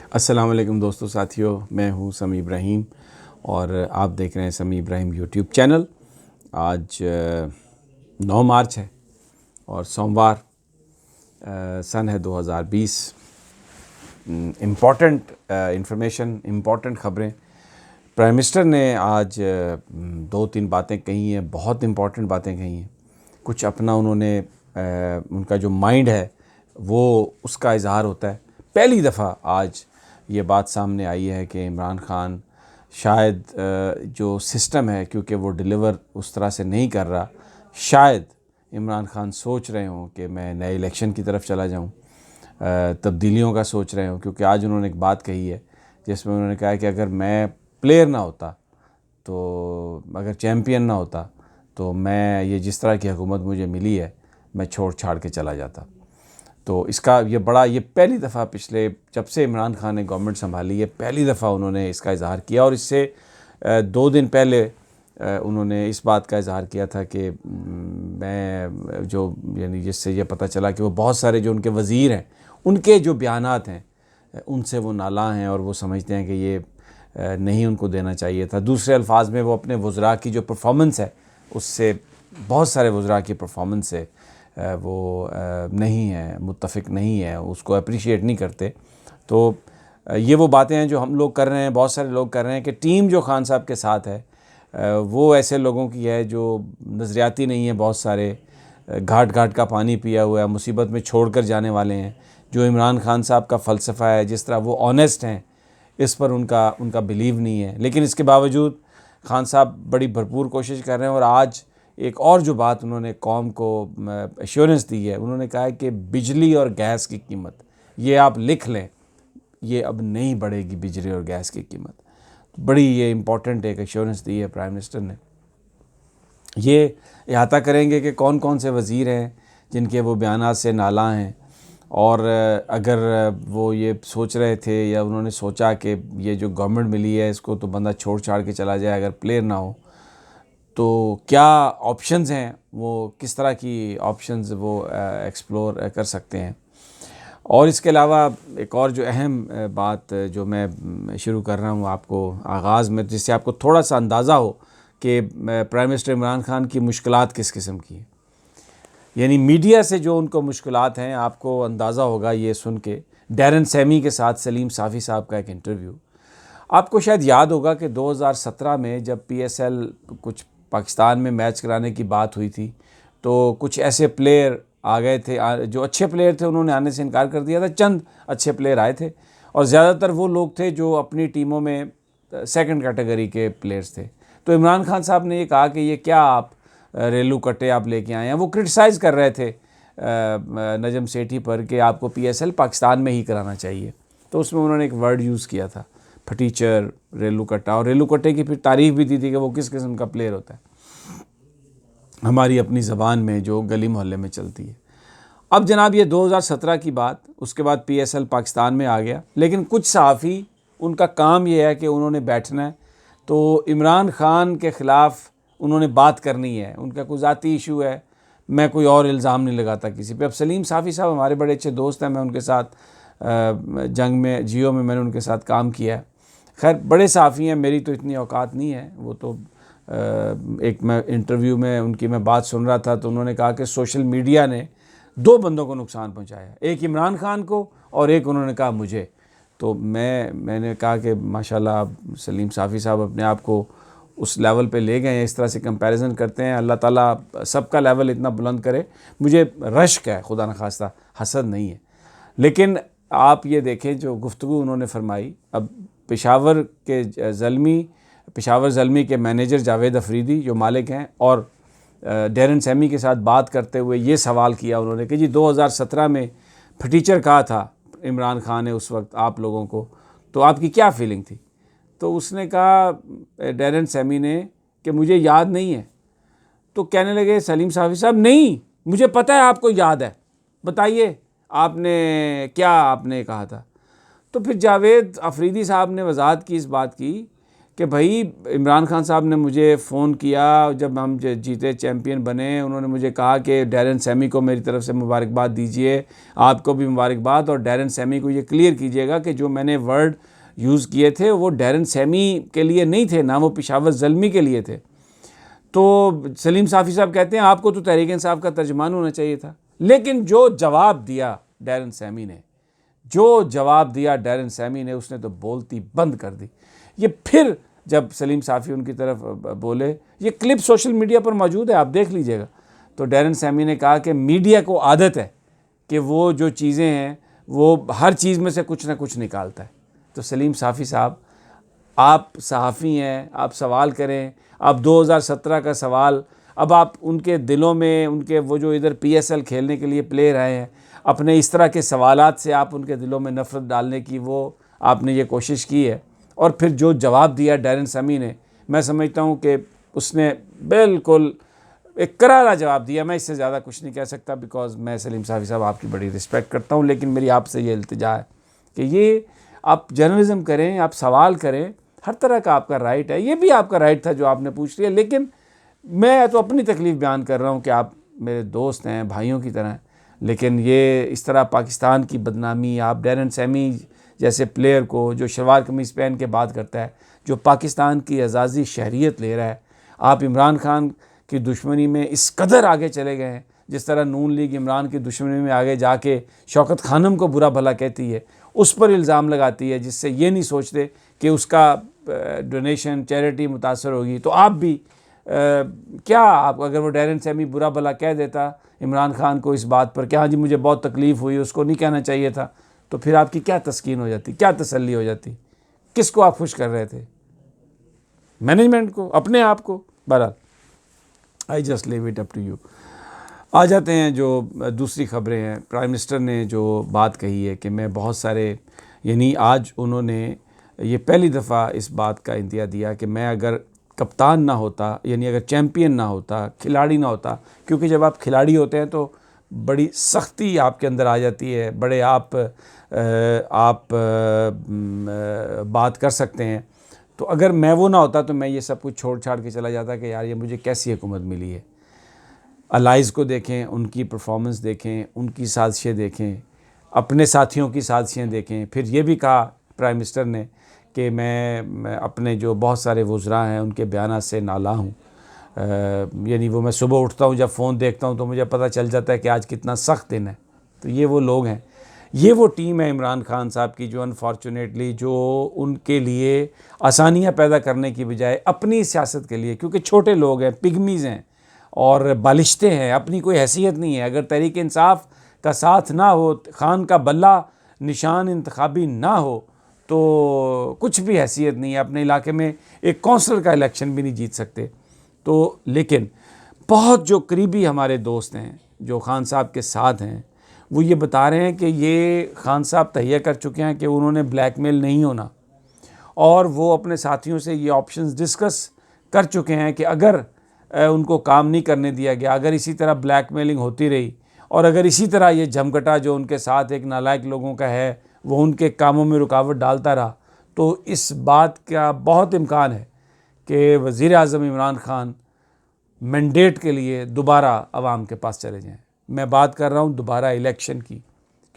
अस्सलाम वालेकुम दोस्तों साथियों, मैं हूं समी इब्राहिम और आप देख रहे हैं समी इब्राहिम यूट्यूब चैनल। आज 9 मार्च है और सोमवार, सन है 2020। इम्पॉर्टेंट इंफॉर्मेशन, इम्पॉर्टेंट ख़बरें। प्राइम मिनिस्टर ने आज 2-3 बातें कही हैं, बहुत इम्पॉर्टेंट बातें कही हैं। कुछ अपना उन्होंने उनका जो माइंड है वो उसका इजहार होता है। पहली दफ़ा आज ये बात सामने आई है कि इमरान खान शायद जो सिस्टम है, क्योंकि वो डिलीवर उस तरह से नहीं कर रहा, शायद इमरान खान सोच रहे हों कि मैं नए इलेक्शन की तरफ चला जाऊं, तब्दीलियों का सोच रहे हों। क्योंकि आज उन्होंने एक बात कही है जिसमें उन्होंने कहा कि अगर मैं प्लेयर ना होता, तो अगर चैम्पियन ना होता, तो मैं ये जिस तरह की हुकूमत मुझे मिली है मैं छोड़ छाड़ के चला जाता। तो इसका ये पहली दफ़ा पिछले जब से इमरान खान ने गवर्नमेंट संभाली है, पहली दफ़ा उन्होंने इसका इजहार किया। और इससे 2 दिन पहले उन्होंने इस बात का इजहार किया था कि मैं जो यानी जिससे ये पता चला कि वो बहुत सारे जो उनके वज़ीर हैं उनके जो बयानात हैं उनसे वो नाला हैं और वो समझते हैं कि ये नहीं उनको देना चाहिए था। दूसरे अल्फाज में वो अपने वज़रा की जो परफॉर्मेंस है उससे, बहुत सारे वज़रा की परफॉर्मेंस से वो नहीं है, मुत्तफ़िक नहीं है, उसको अप्रिशिएट नहीं करते। तो ये वो बातें हैं जो हम लोग कर रहे हैं, बहुत सारे लोग कर रहे हैं कि टीम जो खान साहब के साथ है वो ऐसे लोगों की है जो नज़रियाती नहीं है, बहुत सारे घाट घाट का पानी पिया हुआ है, मुसीबत में छोड़ कर जाने वाले हैं। जो इमरान खान साहब का फ़लसफ़ा है, जिस तरह वो ऑनेस्ट हैं, इस पर उनका बिलीव नहीं है। लेकिन इसके बावजूद खान साहब बड़ी भरपूर कोशिश कर रहे हैं। और आज एक और जो बात उन्होंने कौम को एश्योरेंस दी है, उन्होंने कहा है कि बिजली और गैस की कीमत, ये आप लिख लें, ये अब नहीं बढ़ेगी बिजली और गैस की कीमत। बड़ी ये इम्पॉर्टेंट एक एश्योरेंस दी है प्राइम मिनिस्टर ने। ये अहाता करेंगे कि कौन कौन से वज़ीर हैं जिनके वो बयानात से नाला हैं। और अगर वो ये सोच रहे थे या उन्होंने सोचा कि ये जो गवर्नमेंट मिली है इसको तो बंदा छोड़ छाड़ के चला जाए अगर प्लेयर ना हो, तो क्या ऑप्शंस हैं, वो किस तरह की ऑप्शंस वो एक्सप्लोर कर सकते हैं। और इसके अलावा एक और जो अहम बात जो मैं शुरू कर रहा हूँ आपको आगाज़ में, जिससे आपको थोड़ा सा अंदाज़ा हो कि प्राइम मिनिस्टर इमरान खान की मुश्किलात किस किस्म की हैं। यानी मीडिया से जो उनको मुश्किलात हैं, आपको अंदाज़ा होगा ये सुन के। डैरन सैमी के साथ सलीम साफ़ी साहब का एक इंटरव्यू, आपको शायद याद होगा कि 2017 में जब PSL कुछ पाकिस्तान में मैच कराने की बात हुई थी, तो कुछ ऐसे प्लेयर आ गए थे जो अच्छे प्लेयर थे, उन्होंने आने से इनकार कर दिया था। चंद अच्छे प्लेयर आए थे और ज़्यादातर वो लोग थे जो अपनी टीमों में सेकंड कैटेगरी के प्लेयर्स थे। तो इमरान खान साहब ने ये कहा कि ये क्या आप रेलू कट्टे आप लेके आए हैं। वो क्रिटिसाइज़ कर रहे थे नजम सेठी पर कि आपको PSL पाकिस्तान में ही कराना चाहिए। तो उसमें उन्होंने एक वर्ड यूज़ किया था, फटीचर, रेलू कट्टा। और रेलू कट्टे की फिर तारीफ़ भी दी थी कि वो किस किस्म का प्लेयर होता है, हमारी अपनी ज़बान में जो गली मोहल्ले में चलती है। अब जनाब ये 2017 की बात, उसके बाद PSL पाकिस्तान में आ गया। लेकिन कुछ सहाफ़ी, उनका काम ये है कि उन्होंने बैठना है, तो इमरान खान के ख़िलाफ़ उन्होंने बात करनी है। उनका कोई ज़ाती इशू है, मैं कोई और इल्ज़ाम नहीं लगाता किसी पे। अब सलीम साफ़ी साहब हमारे बड़े अच्छे दोस्त हैं, मैं उनके साथ जंग में, जियो में मैंने उनके साथ काम किया है। खैर बड़े साफ़ी हैं, मेरी तो इतनी औकात नहीं है। वो तो एक मैं इंटरव्यू में उनकी मैं बात सुन रहा था, तो उन्होंने कहा कि सोशल मीडिया ने 2 बंदों को नुकसान पहुंचाया, एक इमरान खान को और एक उन्होंने कहा मुझे। तो मैंने कहा कि माशाल्लाह आप सलीम साफ़ी साहब अपने आप को उस लेवल पे ले गए हैं, इस तरह से कंपैरिजन करते हैं। अल्लाह ताला सबका लेवल इतना बुलंद करे। मुझे रश्क है, खुदा न खास्ता हसद नहीं है। लेकिन आप ये देखें जो गुफ्तगू उन्होंने फरमाई। अब पेशावर ज़ल्मी के मैनेजर जावेद अफरीदी जो मालिक हैं, और डैरन सैमी के साथ बात करते हुए ये सवाल किया उन्होंने कि जी 2017 में फटीचर कहा था इमरान खान ने उस वक्त आप लोगों को, तो आपकी क्या फीलिंग थी। तो उसने कहा, डैरन सैमी ने, कि मुझे याद नहीं है। तो कहने लगे सलीम साफ़ी साहब, नहीं मुझे पता है आपको याद है, बताइए आपने कहा था। तो फिर जावेद अफरीदी साहब ने वजाहत की इस बात की कि भाई इमरान खान साहब ने मुझे फ़ोन किया जब हम जीते, चैम्पियन बने, उन्होंने मुझे कहा कि डैरेन सैमी को मेरी तरफ़ से मुबारकबाद दीजिए, आपको भी मुबारकबाद, और डैरेन सैमी को ये क्लियर कीजिएगा कि जो मैंने वर्ड यूज़ किए थे वो डैरेन सैमी के लिए नहीं थे, ना वो पेशावर ज़ल्मी के लिए थे। तो सलीम साफ़ी साहब कहते हैं आपको तो तहरीक इंसाफ का तर्जुमान होना चाहिए था। लेकिन जो जवाब दिया डैरेन सैमी ने, उसने तो बोलती बंद कर दी। ये फिर जब सलीम साफ़ी उनकी तरफ बोले, ये क्लिप सोशल मीडिया पर मौजूद है, आप देख लीजिएगा, तो डैरेन सैमी ने कहा कि मीडिया को आदत है कि वो जो चीज़ें हैं वो हर चीज़ में से कुछ ना कुछ निकालता है। तो सलीम साफ़ी साहब, आप सहाफ़ी हैं, आप सवाल करें, आप 2017 का सवाल, अब आप उनके दिलों में, उनके वो जो इधर PSL खेलने के लिए प्लेयर आए हैं, अपने इस तरह के सवालात से आप उनके दिलों में नफ़रत डालने की वो आपने ये कोशिश की है। और फिर जो जवाब दिया डैरेन सैमी ने, मैं समझता हूँ कि उसने बिल्कुल एक करारा जवाब दिया। मैं इससे ज़्यादा कुछ नहीं कह सकता, बिकॉज़ मैं सलीम साफ़ी साहब आपकी बड़ी रिस्पेक्ट करता हूँ, लेकिन मेरी आपसे ये इल्तिजा है कि ये आप जर्नलिज़म करें, आप सवाल करें, हर तरह का आपका राइट है, ये भी आपका राइट था जो आपने पूछ लिया। लेकिन मैं तो अपनी तकलीफ़ बयान कर रहा हूँ कि आप मेरे दोस्त हैं, भाइयों की तरह, लेकिन ये इस तरह पाकिस्तान की बदनामी, आप डैरेन सैमी जैसे प्लेयर को जो शलवार कमीज़ पहन के बात करता है, जो पाकिस्तान की एजाज़ी शहरियत ले रहा है, आप इमरान खान की दुश्मनी में इस कदर आगे चले गए हैं, जिस तरह नून लीग इमरान की दुश्मनी में आगे जाके शौकत खानम को बुरा भला कहती है, उस पर इल्ज़ाम लगाती है, जिससे ये नहीं सोचते कि उसका डोनेशन, चैरिटी मुतासर होगी। तो आप भी क्या, आप अगर वो डैरेन सैमी बुरा भला कह देता इमरान खान को इस बात पर कि हाँ जी मुझे बहुत तकलीफ़ हुई, उसको नहीं कहना चाहिए था, तो फिर आपकी क्या तस्कीन हो जाती, क्या तसल्ली हो जाती? किसको आप खुश कर रहे थे? मैनेजमेंट को, अपने आप को? बहरहाल, I just leave it up to you. आ जाते हैं जो दूसरी ख़बरें हैं। प्राइम मिनिस्टर ने जो बात कही है कि मैं बहुत सारे, यानी आज उन्होंने ये पहली दफ़ा इस बात का इंदिया दिया कि मैं अगर कप्तान ना होता, यानी अगर चैम्पियन ना होता, खिलाड़ी ना होता, क्योंकि जब आप खिलाड़ी होते हैं तो बड़ी सख्ती आपके अंदर आ जाती है, बड़े आप बात कर सकते हैं। तो अगर मैं वो ना होता तो मैं ये सब कुछ छोड़ छाड़ के चला जाता कि यार ये मुझे कैसी हुकूमत मिली है। अलाइज़ को देखें, उनकी परफॉर्मेंस देखें, उनकी साजिशें देखें, अपने साथियों की साजिशें देखें। फिर ये भी कहा प्राइम मिनिस्टर ने कि मैं अपने जो बहुत सारे वज़रा हैं उनके बयानात से नाला हूँ, यानी वो मैं सुबह उठता हूँ, जब फ़ोन देखता हूँ तो मुझे पता चल जाता है कि आज कितना सख्त दिन है। तो ये वो लोग हैं, ये वो टीम है इमरान खान साहब की, जो अनफॉर्चुनेटली जो उनके लिए आसानियाँ पैदा करने की बजाय अपनी सियासत के लिए, क्योंकि छोटे लोग हैं, पिगमीज़ हैं और बालिश्ते हैं, अपनी कोई हैसियत नहीं है। अगर तहरीक इंसाफ का साथ ना हो, खान का बल्ला निशान इंतखाबी ना हो, तो कुछ भी हैसियत नहीं है। अपने इलाके में एक कौंसलर का इलेक्शन भी नहीं जीत सकते। तो लेकिन बहुत जो करीबी हमारे दोस्त हैं जो खान साहब के साथ हैं, वो ये बता रहे हैं कि ये खान साहब तहैया कर चुके हैं कि उन्होंने ब्लैकमेल नहीं होना, और वो अपने साथियों से ये ऑप्शंस डिस्कस कर चुके हैं कि अगर उनको काम नहीं करने दिया गया, अगर इसी तरह ब्लैकमेलिंग होती रही, और अगर इसी तरह ये झमकटा जो उनके साथ एक नालायक लोगों का है वो उनके कामों में रुकावट डालता रहा, तो इस बात का बहुत इम्कान है कि वज़ीर आज़म इमरान खान मैंडेट के लिए दोबारा आवाम के पास चले जाएं। मैं बात कर रहा हूं दोबारा इलेक्शन की,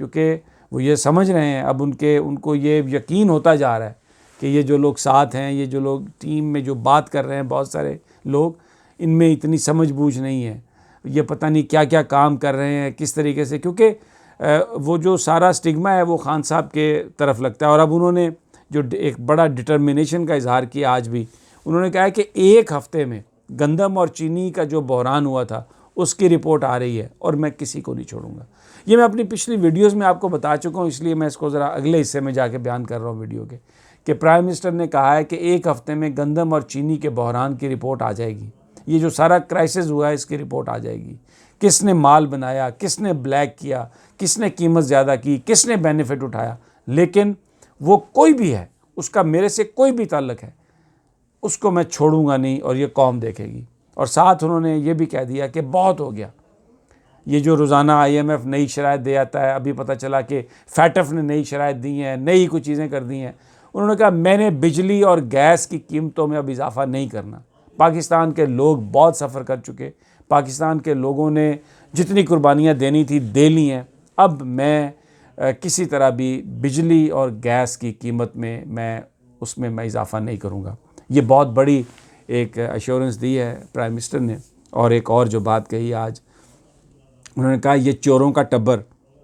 क्योंकि वो ये समझ रहे हैं, अब उनको ये यकीन होता जा रहा है कि ये जो लोग साथ हैं, ये जो लोग टीम में जो बात कर रहे हैं, बहुत सारे लोग, इनमें इतनी समझ बूझ नहीं है, ये पता नहीं क्या क्या काम कर रहे हैं, किस तरीके से, क्योंकि वो जो सारा स्टिग्मा है वो खान साहब के तरफ लगता है। और अब उन्होंने जो एक बड़ा डिटर्मिनेशन का इजहार किया, आज भी उन्होंने कहा है कि एक हफ़्ते में गंदम और चीनी का जो बहरान हुआ था उसकी रिपोर्ट आ रही है और मैं किसी को नहीं छोड़ूंगा। ये मैं अपनी पिछली वीडियोस में आपको बता चुका हूँ, इसलिए मैं इसको ज़रा अगले हिस्से में जाके बयान कर रहा हूँ वीडियो के, कि प्राइम मिनिस्टर ने कहा है कि एक हफ़्ते में गंदम और चीनी के बहरान की रिपोर्ट आ जाएगी। ये जो सारा क्राइसिस हुआ है इसकी रिपोर्ट आ जाएगी। किसने माल बनाया, किसने ब्लैक किया, किसने कीमत ज़्यादा की, किसने बेनिफिट उठाया, लेकिन वो कोई भी है, उसका मेरे से कोई भी ताल्लुक़ है, उसको मैं छोड़ूंगा नहीं और ये कौम देखेगी। और साथ उन्होंने ये भी कह दिया कि बहुत हो गया, ये जो रोज़ाना IMF नई शराइत दे आता है, अभी पता चला कि फैटफ ने नई शराइत दी हैं, नई कुछ चीज़ें कर दी हैं। उन्होंने कहा मैंने बिजली और गैस की कीमतों में अब इजाफ़ा नहीं करना। पाकिस्तान के लोग बहुत सफ़र कर चुके, पाकिस्तान के लोगों ने जितनी कुर्बानियाँ देनी थी दे ली हैं। अब मैं किसी तरह भी बिजली और गैस की कीमत में मैं इजाफ़ा नहीं करूँगा। ये बहुत बड़ी एक एश्योरेंस दी है प्राइम मिनिस्टर ने। और एक और जो बात कही आज, उन्होंने कहा ये चोरों का टब्बर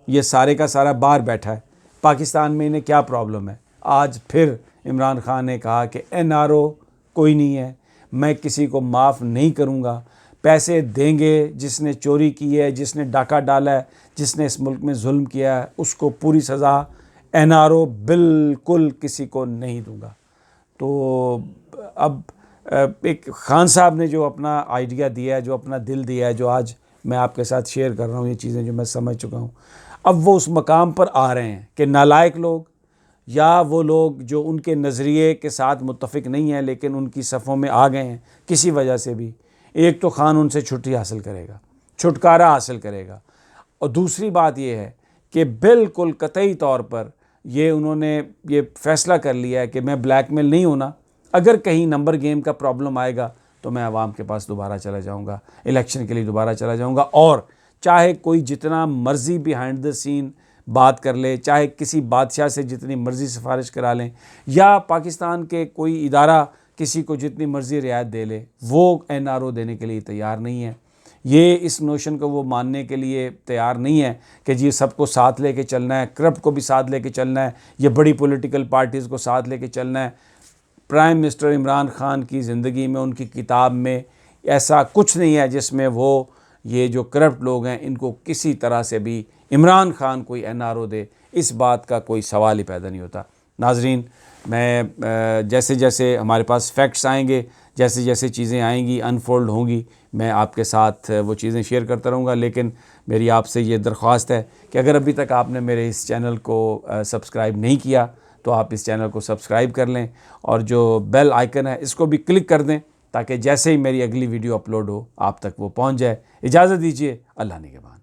ये सारे का सारा बाहर बैठा है, पाकिस्तान में इन्हें क्या प्रॉब्लम है। आज फिर इमरान खान ने कहा कि NRO कोई नहीं है, मैं किसी को माफ़ नहीं करूँगा, पैसे देंगे जिसने चोरी की है, जिसने डाका डाला है, जिसने इस मुल्क में जुल्म किया है, उसको पूरी सज़ा। NRO बिल्कुल किसी को नहीं दूँगा। तो अब एक खान साहब ने जो अपना आइडिया दिया है, जो अपना दिल दिया है, जो आज मैं आपके साथ शेयर कर रहा हूँ, ये चीज़ें जो मैं समझ चुका हूँ, अब वो उस मकाम पर आ रहे हैं कि नालायक लोग या वो लोग जो उनके नज़रिए के साथ मुत्तफ़िक नहीं हैं लेकिन उनकी सफ़ों में आ गए हैं किसी वजह से भी, एक तो खान उनसे छुट्टी हासिल करेगा, छुटकारा हासिल करेगा। और दूसरी बात ये है कि बिल्कुल कतई तौर पर उन्होंने ये फ़ैसला कर लिया है कि मैं ब्लैकमेल नहीं होना। अगर कहीं नंबर गेम का प्रॉब्लम आएगा तो मैं आवाम के पास दोबारा चला जाऊंगा, इलेक्शन के लिए दोबारा चला जाऊंगा। और चाहे कोई जितना मर्ज़ी बिहाइंड द सीन बात कर ले, चाहे किसी बादशाह से जितनी मर्ज़ी सिफारिश करा लें, या पाकिस्तान के कोई इदारा किसी को जितनी मर्ज़ी रियायत दे ले, वो NRO देने के लिए तैयार नहीं है। ये इस नोशन को वो मानने के लिए तैयार नहीं है कि जी सबको साथ लेके चलना है, करप्ट को भी साथ लेके चलना है, ये बड़ी पॉलिटिकल पार्टीज़ को साथ लेके चलना है। प्राइम मिनिस्टर इमरान खान की ज़िंदगी में, उनकी किताब में ऐसा कुछ नहीं है जिसमें वो ये जो करप्ट लोग हैं इनको किसी तरह से भी इमरान खान कोई NRO दे, इस बात का कोई सवाल ही पैदा नहीं होता। नाजरीन, मैं जैसे जैसे हमारे पास फैक्ट्स आएंगे, जैसे जैसे चीज़ें आएंगी, अनफोल्ड होंगी, मैं आपके साथ वो चीज़ें शेयर करता रहूँगा। लेकिन मेरी आपसे ये दरख्वास्त है कि अगर अभी तक आपने मेरे इस चैनल को सब्सक्राइब नहीं किया तो आप इस चैनल को सब्सक्राइब कर लें और जो बेल आइकन है इसको भी क्लिक कर दें ताकि जैसे ही मेरी अगली वीडियो अपलोड हो आप तक वो पहुँच जाए। इजाज़त दीजिए, अल्लाह निगहबान।